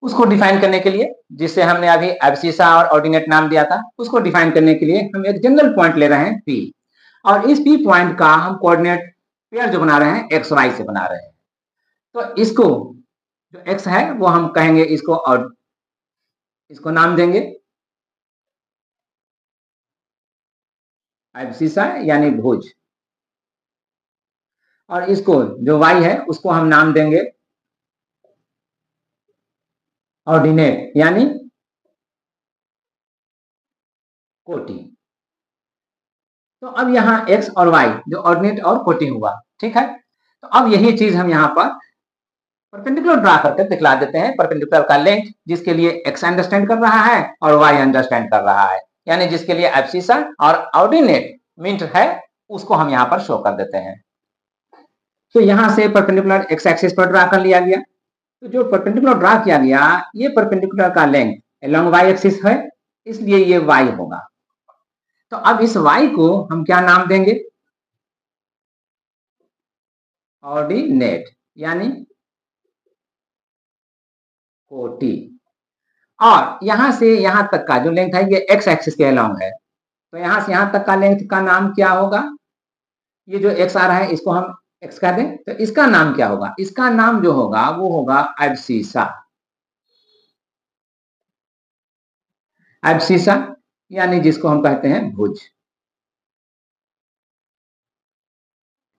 उसको डिफाइन करने के लिए, जिससे हमने अभी एब्सिसा और ऑर्डिनेट नाम दिया था, उसको डिफाइन करने के लिए हम एक जनरल पॉइंट ले रहे हैं P, और इस P पॉइंट का हम कोऑर्डिनेट पेयर जो बना रहे हैं एक्स वाई से बना रहे हैं। तो इसको जो x है वो हम कहेंगे इसको, और इसको नाम देंगे एब्सिसा यानी भुज, और इसको जो y है उसको हम नाम देंगे ऑर्डिनेट यानी कोटि। तो अब यहाँ x और y जो ऑर्डिनेट और कोटि हुआ, ठीक है। तो अब यही चीज हम यहाँ पर परपेंडिकुलर ड्रा करके दिखला देते हैं। परपेंडिकुलर का लेंथ जिसके लिए x अंडरस्टैंड कर रहा है और y अंडरस्टैंड कर रहा है, यानी जिसके लिए एब्सिसा और ऑर्डिनेट मीन्ट है उसको हम यहाँ पर शो कर देते हैं। तो यहाँ से परपेंडिकुलर x एक्सिस पर ड्रा कर लिया गया। तो जो परपेंडिकुलर ड्रा किया गया ये परपेंडिकुलर का लेंथ अलोंग y एक्सिस है, इसलिए ये y होगा। तो अब इस y को हम क्या नाम देंगे? ऑर्डिनेट यानी कोटि। और यहां से यहां तक का जो लेंथ है ये x एक्सिस के अलोंग है, तो यहां से यहां तक का लेंथ का नाम क्या होगा? ये जो x आ रहा है इसको हम x कह दें, तो इसका नाम क्या होगा? इसका नाम जो होगा वो होगा एब्सिसा। एब्सिसा यानी जिसको हम कहते हैं भुज।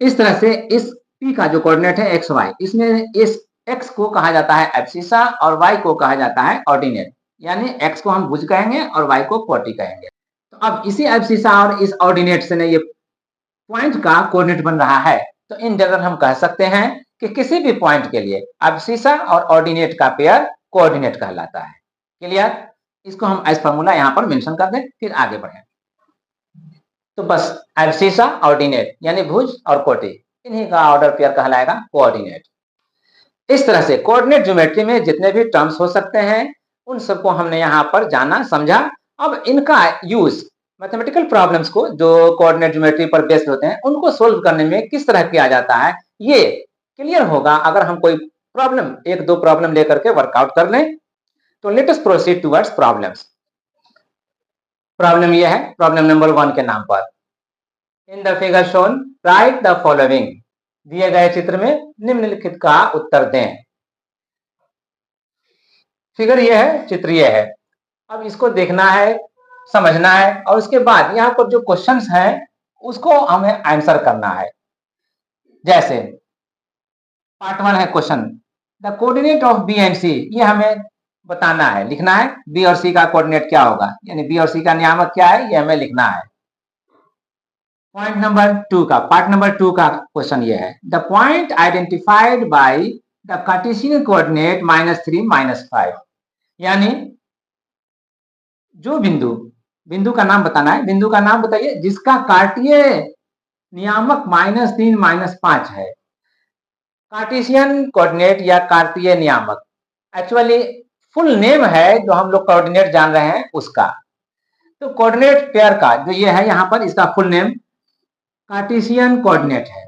इस तरह से इस P का जो कोऑर्डिनेट है एक्स वाई, इसमें इस x को कहा जाता है एब्सिसा और y को कहा जाता है ऑर्डिनेट, यानी x को हम भुज कहेंगे और y को कोटि कहेंगे। तो अब इसी एब्सिसा और इस ऑर्डिनेट से ये पॉइंट का कोऑर्डिनेट बन रहा है। तो इन जनरल हम कह सकते हैं कि किसी भी पॉइंट के लिए एब्सिसा और ऑर्डिनेट का पेयर कोऑर्डिनेट कहलाता है। क्लियर? इसको हम एज फॉर्मूला यहाँ पर मेंशन कर दें, फिर आगे बढ़ें। तो बस एब्सिसा ऑर्डिनेट यानी भुज और कोटि, इन्हीं का ऑर्डर पेयर कहलाएगा कोऑर्डिनेट। इस तरह से कोऑर्डिनेट ज्योमेट्री में जितने भी टर्म्स हो सकते हैं उन सबको हमने यहाँ पर जाना समझा। अब इनका यूज मैथमेटिकल प्रॉब्लम्स को जो कोऑर्डिनेट ज्योमेट्री पर बेस्ड होते हैं उनको सोल्व करने में किस तरह किया जाता है ये क्लियर होगा अगर हम कोई प्रॉब्लम, एक दो प्रॉब्लम लेकर के वर्कआउट कर लें। तो let us proceed towards problems. Problem ये है, प्रॉब्लम नंबर 1 के नाम पर, in the figure shown right the following, दिए गए चित्र में निम्नलिखित का उत्तर दें। फिगर ये है, चित्र ये है। अब इसको देखना है, समझना है और उसके बाद यहाँ पर जो क्वेश्चंस हैं उसको हमें आंसर करना है। जैसे पार्ट 1 है question, the coordinate of B and C, ये हमें बताना है, लिखना है बी और सी का कोऑर्डिनेट क्या होगा, यानी बी और सी का नियामक क्या है ये हमें लिखना है। पॉइंट नंबर 2 का, पार्ट नंबर 2 का क्वेश्चन ये है, the point identified by the Cartesian coordinate -3 -5, यानी जो बिंदु का नाम बताना है, बिंदु का नाम बताइए जिसका कार्टीय नियामक -3 -5 है। कार्टेशियन कोऑर्डिनेट या कार्तीय नियामक एक्चुअली फुल नेम है जो हम लोग कोऑर्डिनेट जान रहे हैं उसका। तो कोऑर्डिनेट पेयर का जो ये है यहाँ पर, इसका फुल नेम कार्टेशियन कोऑर्डिनेट है,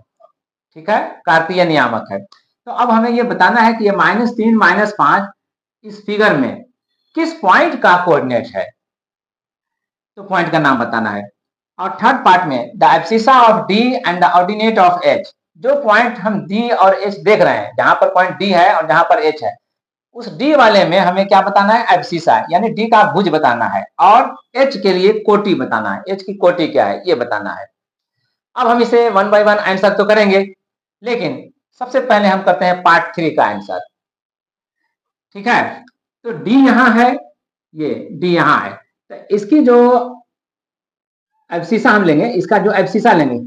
ठीक है, कार्तीय नियामक है। तो अब हमें ये बताना है कि ये -3 -5 इस फिगर में किस पॉइंट का कोऑर्डिनेट है, तो पॉइंट का नाम बताना है। और थर्ड पार्ट में the abscissa of D and the ordinate of H, जो पॉइंट हम डी और एच देख रहे हैं, जहां पर पॉइंट डी है और जहां पर एच है, उस डी वाले में हमें क्या बताना है? एब्सिसा यानी डी का भुज बताना है, और एच के लिए कोटि बताना है, एच की कोटि क्या है ये बताना है। अब हम इसे वन बाय वन आंसर तो करेंगे, लेकिन सबसे पहले हम करते हैं पार्ट 3 का आंसर। ठीक है, तो डी यहाँ है, ये डी यहाँ है, तो इसकी जो एब्सिसा हम लेंगे, इसका जो एब्सिसा लेंगे,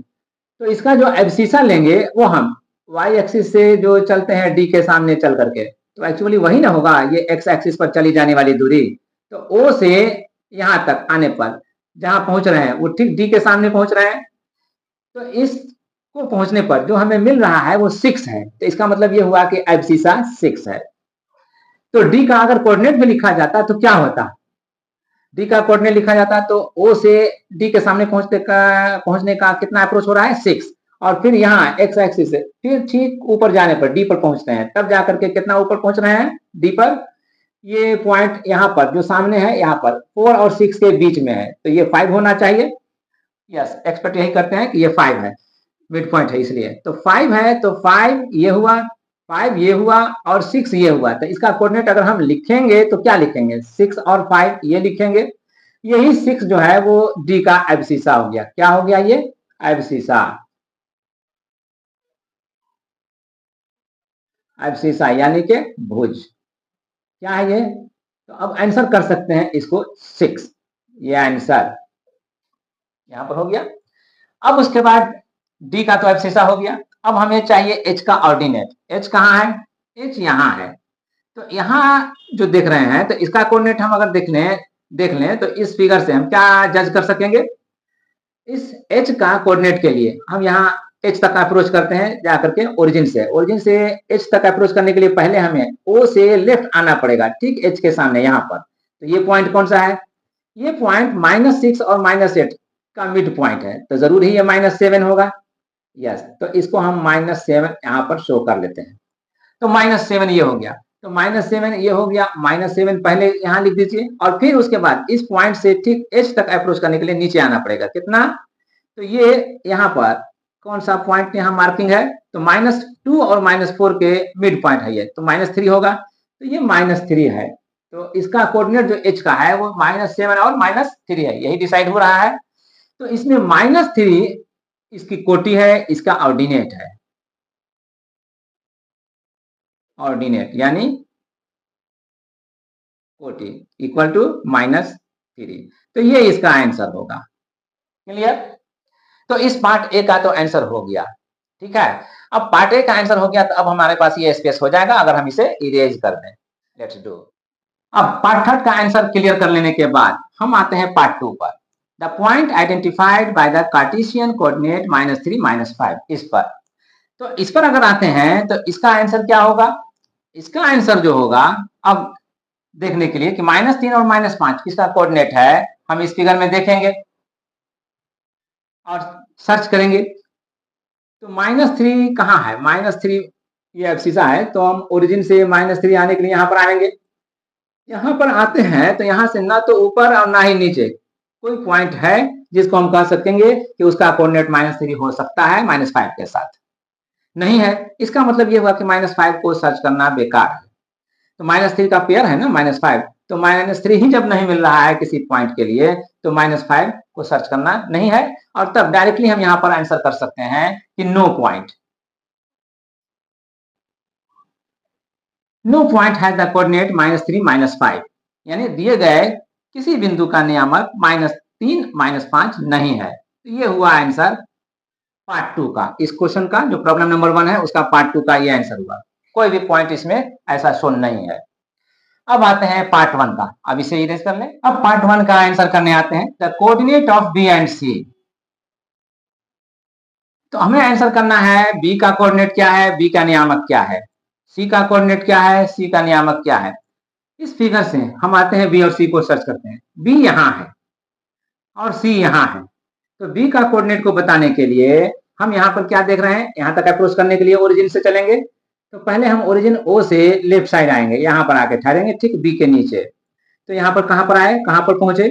तो इसका जो एब्सिसा लेंगे वो हम वाई एक्सिस से जो चलते हैं डी के सामने चल करके, तो एक्चुअली वही ना होगा, ये एक्स एक्सिस पर चली जाने वाली दूरी। तो ओ से यहाँ तक आने पर जहां पहुंच रहे हैं वो ठीक डी के सामने पहुंच रहे हैं, तो इसको पहुंचने पर जो हमें मिल रहा है वो 6 है। तो इसका मतलब ये हुआ कि एब्सिसा 6 है। तो डी का अगर कोऑर्डिनेट भी लिखा जाता तो क्या होता, डी का कोऑर्डिनेट लिखा जाता तो ओ से डी के सामने पहुंचने का कितना अप्रोच हो रहा है 6, और फिर यहाँ एक्स एक्सिस से फिर ठीक ऊपर जाने पर डी पर पहुंचते हैं, तब जाकर के कितना ऊपर पहुंच रहे हैं डी पर, ये पॉइंट यहाँ पर जो सामने है यहाँ पर 4 और 6 के बीच में है, तो ये 5 होना चाहिए। यस, एक्सपर्ट यही करते हैं कि ये 5 है, मिड पॉइंट है इसलिए, तो 5 है, तो 5 ये हुआ, 5 ये हुआ और 6 ये हुआ। तो इसका कोऑर्डिनेट अगर हम लिखेंगे तो क्या लिखेंगे, 6 और 5 ये लिखेंगे। यही 6 जो है वो डी का एब्सिसा हो गया। क्या हो गया, ये एब्सिसा, एब्सिसा यानी कि भुज। क्या है ये, तो अब आंसर कर सकते हैं इसको 6, ये आंसर यहां पर हो गया। अब उसके बाद डी का तो एब्सिसा हो गया, अब हमें चाहिए एच का ऑर्डिनेट। एच कहाँ है, एच यहाँ है, तो यहाँ जो देख रहे हैं तो इसका कोऑर्डिनेट हम अगर देख लें तो इस फिगर से हम क्या जज कर सकेंगे, इस एच का कोऑर्डिनेट के लिए हम यहाँ एच तक अप्रोच करते हैं जाकर के ओरिजिन से एच तक अप्रोच करने के लिए पहले हमें ओ से लेफ्ट आना पड़ेगा, ठीक एच के सामने यहाँ पर। तो ये पॉइंट कौन सा है, ये पॉइंट -6 और -8 का मिड पॉइंट है, तो जरूर ही ये -7 होगा। यस, तो इसको हम -7 यहाँ पर शो कर लेते हैं। तो -7 ये हो गया, तो -7 ये हो गया, -7 पहले यहाँ लिख दीजिए, और फिर उसके बाद इस पॉइंट से ठीक एच तक अप्रोच करने के लिए नीचे आना पड़ेगा कितना, तो ये यहाँ पर कौन सा पॉइंट यहाँ मार्किंग है, तो -2 और -4 के मिड पॉइंट है ये, तो -3 होगा, तो ये -3 है। तो इसका कोऑर्डिनेट जो एच का है वो -7 और -3 है, यही डिसाइड हो रहा है। तो इसमें -3 इसकी कोटि है, इसका ऑर्डिनेट है, ऑर्डिनेट यानी कोटि इक्वल टू -3, तो ये इसका आंसर होगा। क्लियर, तो इस पार्ट ए का तो आंसर हो गया। ठीक है, अब पार्ट ए का आंसर हो गया, तो अब हमारे पास ये स्पेस हो जाएगा अगर हम इसे इरेज कर दें। Let's do. अब पार्ट थर्ड का आंसर क्लियर कर लेने के बाद हम आते हैं पार्ट 2 पर। The point identified by the Cartesian coordinate -3 -5, इस पर। तो इस पर अगर आते हैं तो इसका आंसर क्या होगा, इसका आंसर जो होगा, अब देखने के लिए कि -3 और -5 किसका कोऑर्डिनेट है, हम इस फिगर में देखेंगे और सर्च करेंगे। तो -3 कहाँ है, -3 ये एब्सिसा है, तो हम ओरिजिन से -3 आने के लिए यहाँ पर आएंगे। यहाँ पर आते हैं तो यहाँ से ना तो ऊपर और ना ही नीचे कोई पॉइंट है जिसको हम कह सकेंगे कि उसका कोऑर्डिनेट -3 हो सकता है -5 के साथ, नहीं है। इसका मतलब ये हुआ कि -5 को सर्च करना बेकार है। तो -3 का पेयर है ना -5, तो -3 ही जब नहीं मिल रहा है किसी पॉइंट के लिए, तो -5 को सर्च करना नहीं है, और तब डायरेक्टली हम यहाँ पर आंसर कर सकते हैं कि no point has the coordinate -3 -5, यानी दिए गए किसी बिंदु का नियामक -3 -5 नहीं है। तो ये हुआ आंसर पार्ट 2 का, इस क्वेश्चन का जो प्रॉब्लम नंबर 1 है उसका पार्ट 2 का ये आंसर हुआ। कोई भी पॉइंट इसमें ऐसा शो नहीं है। अब आते हैं पार्ट 1 का, अब इसे इरेज कर लें। अब पार्ट 1 का आंसर करने आते हैं, the coordinate of B and C. तो हमें आंसर करना है बी का कोऑर्डिनेट क्या है, बी का नियामक क्या है, सी का कोऑर्डिनेट क्या है, सी का नियामक क्या है। इस फिगर से हम आते हैं बी और सी को सर्च करते हैं। बी यहाँ है और सी यहाँ है, तो बी का कोऑर्डिनेट को बताने के लिए हम यहाँ पर क्या देख रहे हैं, यहाँ तक अप्रोच करने के लिए ओरिजिन से चलेंगे। तो पहले हम ओरिजिन ओ से लेफ्ट साइड आएंगे, यहाँ पर आके ठहरेंगे ठीक बी के नीचे। तो यहाँ पर कहाँ पर आए, कहाँ पर पहुंचे,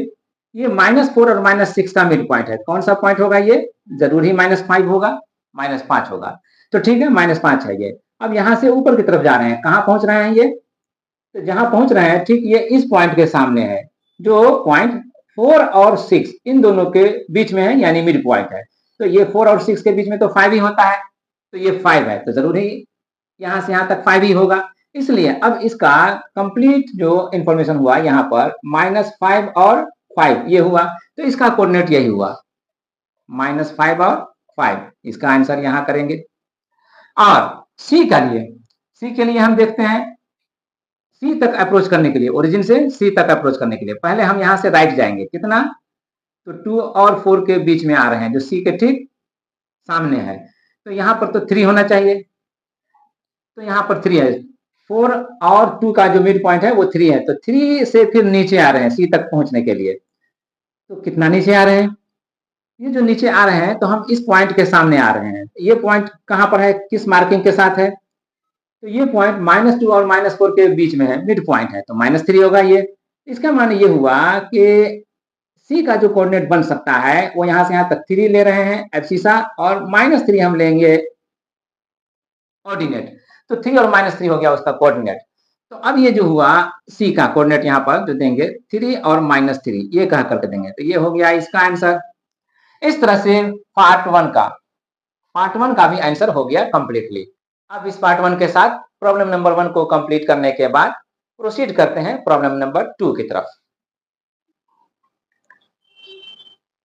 ये -4 और -6 का मिड पॉइंट है। कौन सा पॉइंट होगा ये, जरूर ही -5 होगा, -5 होगा। तो ठीक है, -5 है ये। अब यहाँ से ऊपर की तरफ जा रहे हैं, कहाँ पहुंच रहे हैं ये, तो जहां पहुंच रहे हैं ठीक ये इस पॉइंट के सामने है, जो पॉइंट 4 और 6 इन दोनों के बीच में है, यानी मिड पॉइंट है। तो ये 4 और 6 के बीच में तो 5 ही होता है, तो ये 5 है, तो जरूर ही यहाँ से यहाँ तक 5 ही होगा। इसलिए अब इसका कंप्लीट जो इंफॉर्मेशन हुआ यहाँ पर -5 और 5 ये हुआ, तो इसका कोऑर्डिनेट यही हुआ -5 और 5, इसका आंसर यहाँ करेंगे। और सी के लिए हम देखते हैं, सी तक अप्रोच करने के लिए, ओरिजिन से सी तक अप्रोच करने के लिए पहले हम यहाँ से राइट जाएंगे, कितना, तो 2 और 4 के बीच में आ रहे हैं, जो सी के ठीक सामने है, तो यहाँ पर तो 3 होना चाहिए, तो यहाँ पर 3 है, 4 और 2 का जो मिड पॉइंट है वो 3 है, तो 3 से फिर नीचे आ रहे हैं सी तक पहुंचने के लिए, तो कितना नीचे आ रहे हैं, ये जो नीचे आ रहे हैं तो हम इस पॉइंट के सामने आ रहे हैं, ये पॉइंट कहाँ पर है, किस मार्किंग के साथ है, तो ये पॉइंट -2 और -4 के बीच में है, मिड पॉइंट है, तो -3 होगा ये। इसका माने ये हुआ कि सी का जो कोऑर्डिनेट बन सकता है वो यहाँ से यहाँ तक 3 ले रहे हैं एब्सिसा, और -3 हम लेंगे ऑर्डिनेट, तो 3 और -3 हो गया उसका कोऑर्डिनेट। तो अब ये जो हुआ सी का कोऑर्डिनेट यहाँ पर जो देंगे 3 और -3 ये कहा करके देंगे, तो ये हो गया इसका आंसर। इस तरह से पार्ट वन का भी आंसर हो गया कंप्लीटली। अब इस पार्ट 1 के साथ प्रॉब्लम नंबर 1 को कंप्लीट करने के बाद प्रोसीड करते हैं प्रॉब्लम नंबर 2 की तरफ।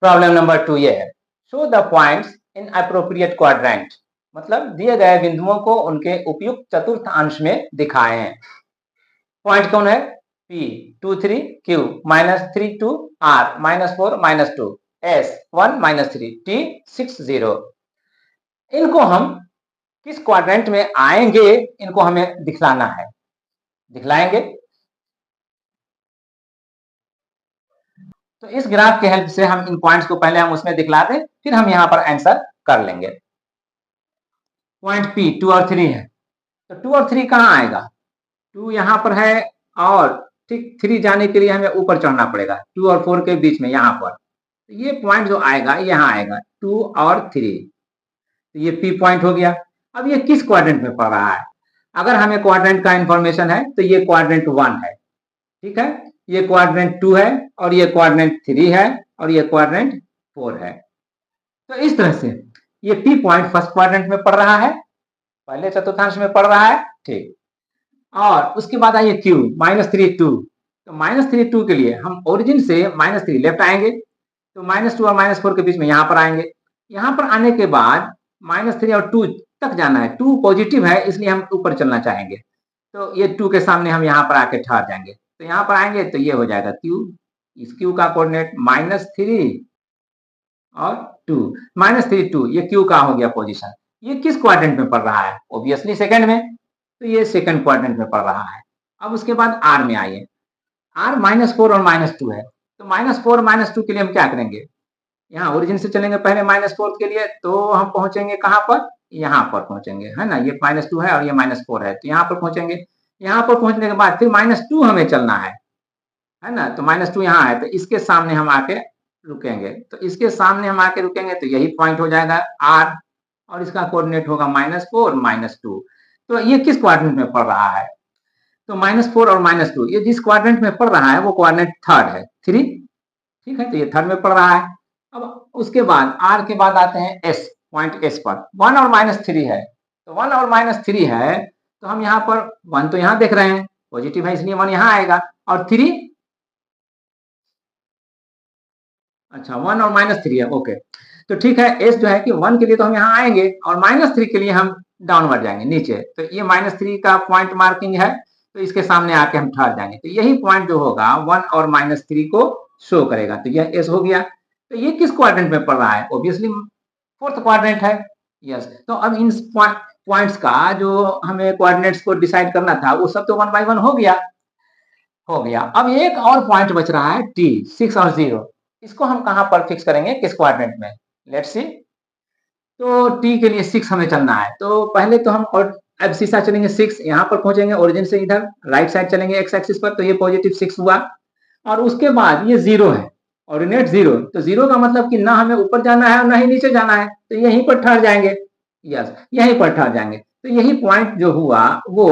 प्रॉब्लम नंबर 2 ये है, show the points in appropriate quadrant, मतलब दिए गए बिंदुओं को उनके उपयुक्त चतुर्थ अंश में दिखाएं। पॉइंट कौन है, P 2 3 Q -3 2 R -4 -2 S 1 -3 T 6 0। इनको हम किस क्वाड्रेंट में आएंगे, इनको हमें दिखलाना है, दिखलाएंगे। तो इस ग्राफ के हेल्प से हम इन पॉइंट्स को पहले हम उसमें दिखला दें, फिर हम यहाँ पर आंसर कर लेंगे। पॉइंट P 2 और 3 है, तो 2 और 3 कहाँ आएगा, 2 यहाँ पर है और ठीक 3 जाने के लिए हमें ऊपर चढ़ना पड़ेगा, 2 और 4 के बीच में यहाँ पर, तो ये पॉइंट जो आएगा यहाँ आएगा 2 और 3, तो ये P पॉइंट हो गया। अब ये किस क्वाड्रेंट में पड़ रहा है, अगर हमें क्वाड्रेंट का इंफॉर्मेशन है तो ये क्वाड्रेंट 1 है, ठीक है, ये क्वाड्रेंट 2 है, और ये क्वाड्रेंट 3 है, और ये क्वाड्रेंट 4 है। तो इस तरह से ये P पॉइंट फर्स्ट क्वाड्रेंट में पड़ रहा है, पहले चतुर्थांश में पड़ रहा है, ठीक। और उसके बाद आइए Q -3 2, तो -3 2 के लिए हम ओरिजिन से -3 लेफ्ट आएंगे, तो -2 और -4 के बीच में यहाँ पर आएंगे, यहाँ पर आने के बाद -3 और 2 तक जाना है, 2 पॉजिटिव है इसलिए हम ऊपर चलना चाहेंगे, तो ये 2 के सामने हम यहाँ पर आके ठहर जाएंगे, तो यहाँ पर आएंगे तो ये हो जाएगा Q, इस Q का कोऑर्डिनेट -3 और 2 -3 2, ये Q का हो गया पोजीशन। ये किस क्वाड्रेंट में पड़ रहा है, ऑब्वियसली सेकंड में, तो ये सेकंड क्वाड्रेंट में पड़ रहा है। अब उसके बाद R में आइए, R -4 और -2 है, तो -4 -2 के लिए हम क्या करेंगे, यहाँ ओरिजिन से चलेंगे पहले -4 के लिए, तो हम पहुंचेंगे कहाँ पर, यहाँ पर पहुंचेंगे, है ना, ये -2 है और ये -4 है, तो यहाँ पर पहुंचेंगे, यहाँ पर पहुंचने के बाद फिर -2 हमें चलना है ना, तो -2 यहाँ है, तो इसके सामने हम आके रुकेंगे, तो इसके सामने हम आके रुकेंगे तो यही पॉइंट हो जाएगा R, और इसका कोऑर्डिनेट होगा -4 -2। तो ये किस क्वाड्रेंट में पड़ रहा है, तो -4 और -2 ये जिस क्वाड्रेंट में पड़ रहा है वो क्वाड्रेंट थर्ड है, 3, ठीक है, तो ये थर्ड में पड़ रहा है। अब उसके बाद R के बाद आते हैं S, पॉइंट S पर 1 और -3 है, तो 1 और -3 है, तो हम यहाँ पर 1 तो यहाँ देख रहे हैं पॉजिटिव है इसलिए 1 यहाँ आएगा, और 3, अच्छा 1 और -3 है, ओके, तो ठीक है, S जो है कि 1 के लिए तो हम यहाँ आएंगे और -3 के लिए हम डाउनवर्ड जाएंगे नीचे, तो ये -3 का पॉइंट मार्किंग है, तो इसके सामने आके हम ठहर जाएंगे, तो यही पॉइंट जो होगा 1 और -3 को शो करेगा, तो यह S हो गया। तो ये किस क्वाड्रेंट में पड़ रहा है, ऑब्वियसली फोर्थ क्वाड्रेंट है, यस। तो अब इन पॉइंट्स का जो हमें कोऑर्डिनेट्स को डिसाइड करना था वो सब तो 1 बाय 1 हो गया। अब एक और पॉइंट बच रहा है T 6 और 0, इसको हम कहाँ पर फिक्स करेंगे, किस क्वाड्रेंट में, लेट्स सी। तो T के लिए 6 हमें चलना है, तो पहले तो हम और अब सीधा चलेंगे 6, यहाँ पर पहुंचेंगे ओरिजिन से इधर राइट साइड चलेंगे एक्स एक्सिस पर, तो ये पॉजिटिव 6 हुआ, और उसके बाद ये 0 है, ऑर्डिनेट 0, तो 0 का मतलब कि ना हमें ऊपर जाना है और ना ही नीचे जाना है, तो यहीं पर ठहर जाएंगे, यस यहीं पर ठहर जाएंगे। तो यही पॉइंट जो हुआ वो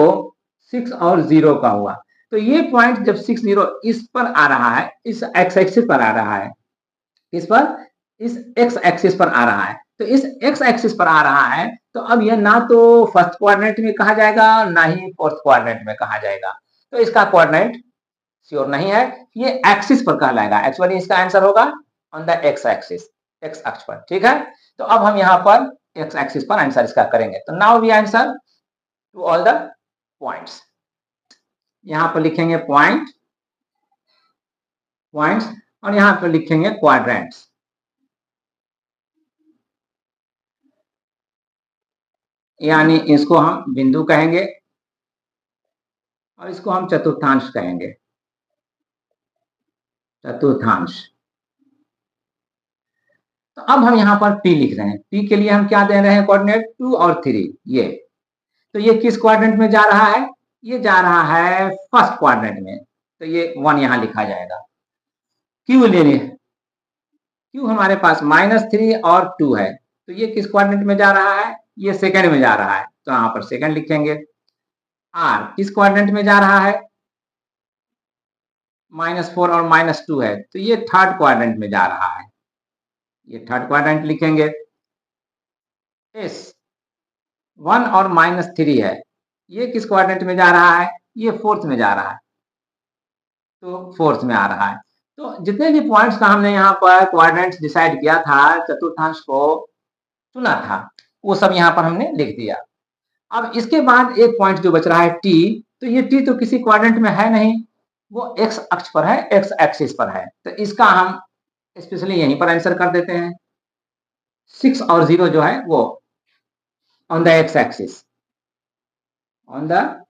6 और 0 का हुआ। तो ये पॉइंट जब 6 0 इस पर आ रहा है, इस एक्स एक्सिस पर आ रहा है, इस पर इस एक्स एक्सिस पर आ रहा है, तो इस एक्स एक्सिस पर आ रहा है, तो अब यह ना तो फर्स्ट क्वाड्रेंट में कहा जाएगा ना ही फोर्थ क्वाड्रेंट में कहा जाएगा, तो इसका क्वाड्रेंट श्योर नहीं है, ये एक्सिस पर कहलाएगा। एक्चुअली इसका आंसर होगा on the x axis, x अक्ष पर। ठीक है, तो अब हम यहाँ पर एक्स एक्सिस पर आंसर इसका करेंगे। तो now we answer to all the points. यहाँ पर लिखेंगे पॉइंट्स और यहाँ पर लिखेंगे क्वाड्रेंट्स। यानी इसको हम बिंदु कहेंगे और इसको हम चतुर्थांश कहेंगे, चतुर्थांश। तो अब हम यहाँ पर P लिख रहे हैं। P के लिए हम क्या दे रहे हैं कोऑर्डिनेट 2 और 3, ये। तो ये किस क्वाड्रेंट में जा रहा है? ये जा रहा है फर्स्ट क्वाड्रेंट में, तो ये 1 यहाँ लिखा जाएगा। Q ले लें, Q हमारे पास -3 और 2 है, तो ये किस क्वाड्रेंट में जा रहा है? ये सेकंड में जा रहा है, तो यहाँ पर सेकंड लिखेंगे। R किस क्वाड्रेंट में जा रहा है? -4 और -2 है, तो ये थर्ड क्वाड्रेंट में जा रहा है, ये थर्ड क्वाड्रेंट लिखेंगे। S 1 और -3 है, ये किस क्वाड्रेंट में जा रहा है? ये फोर्थ में जा रहा है, तो फोर्थ में आ रहा है। तो जितने भी पॉइंट्स का हमने यहाँ पर क्वाड्रेंट्स डिसाइड किया था, चतुर्थांश को चुना था, वो सब यहाँ पर हमने लिख दिया। अब इसके बाद एक पॉइंट जो बच रहा है T, तो ये T तो किसी क्वाड्रेंट में है नहीं, वो एक्स अक्ष पर है, एक्स एक्सिस पर है, तो इसका हम स्पेशली यहीं पर आंसर कर देते हैं। 6 और 0 जो है वो on the x axis, on the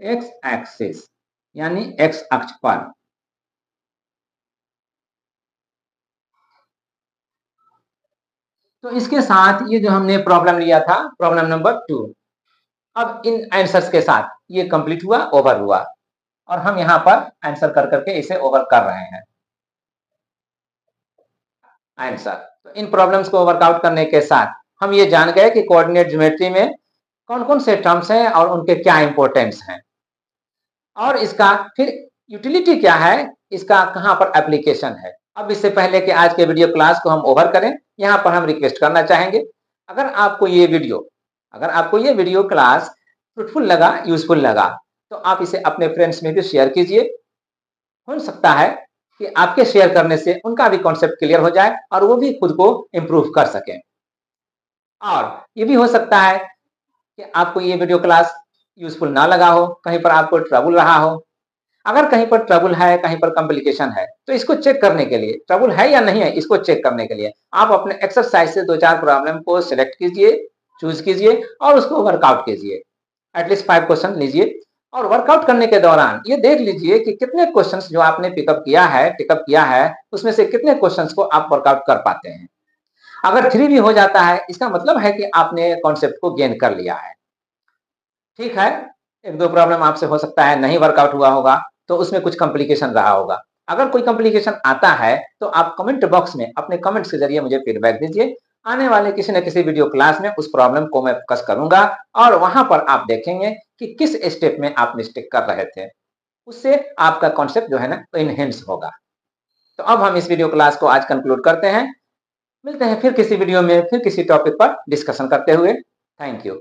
x axis यानी एक्स अक्ष पर। तो इसके साथ ये जो हमने प्रॉब्लम लिया था, प्रॉब्लम नंबर 2, अब इन आंसर्स के साथ ये कंप्लीट हुआ, ओवर हुआ, और हम यहाँ पर आंसर कर करके इसे ओवर कर रहे हैं आंसर। तो इन प्रॉब्लम्स को वर्कआउट करने के साथ हम ये जान गए कि कोऑर्डिनेट ज्योमेट्री में कौन कौन से टर्म्स हैं और उनके क्या इंपॉर्टेंस हैं, और इसका फिर यूटिलिटी क्या है, इसका कहाँ पर एप्लीकेशन है। अब इससे पहले कि आज के वीडियो क्लास को हम ओवर करें, यहाँ पर हम रिक्वेस्ट करना चाहेंगे, अगर आपको ये वीडियो क्लास फ्रूटफुल लगा, यूजफुल लगा, तो आप इसे अपने फ्रेंड्स में भी शेयर कीजिए। हो सकता है कि आपके शेयर करने से उनका भी कॉन्सेप्ट क्लियर हो जाए और वो भी खुद को इम्प्रूव कर सकें। और ये भी हो सकता है कि आपको ये वीडियो क्लास यूजफुल ना लगा हो, कहीं पर आपको ट्रबल रहा हो। अगर कहीं पर ट्रबल है, कहीं पर कॉम्प्लिकेशन है, तो इसको चेक करने के लिए, ट्रबल है या नहीं है इसको चेक करने के लिए आप अपने एक्सरसाइज से 2-4 प्रॉब्लम को सिलेक्ट कीजिए, चूज कीजिए और उसको वर्कआउट कीजिए। एटलीस्ट 5 क्वेश्चन लीजिए और वर्कआउट करने के दौरान ये देख लीजिए कि कितने क्वेश्चंस जो आपने टिकअप किया है उसमें से कितने क्वेश्चंस को आप वर्कआउट कर पाते हैं। अगर 3 भी हो जाता है, इसका मतलब है कि आपने कॉन्सेप्ट को गेन कर लिया है। ठीक है, 1-2 प्रॉब्लम आपसे हो सकता है नहीं वर्कआउट हुआ होगा, तो उसमें कुछ कॉम्प्लिकेशन रहा होगा। अगर कोई कॉम्प्लिकेशन आता है तो आप कमेंट बॉक्स में अपने कमेंट्स के जरिए मुझे फीडबैक दीजिए। आने वाले किसी न किसी वीडियो क्लास में उस प्रॉब्लम को मैं फोकस करूंगा और वहां पर आप देखेंगे कि किस स्टेप में आप मिस्टेक कर रहे थे, उससे आपका कॉन्सेप्ट जो है ना इनहेंस होगा। तो अब हम इस वीडियो क्लास को आज कंक्लूड करते हैं। मिलते हैं फिर किसी वीडियो में, फिर किसी टॉपिक पर डिस्कशन करते हुए। Thank you.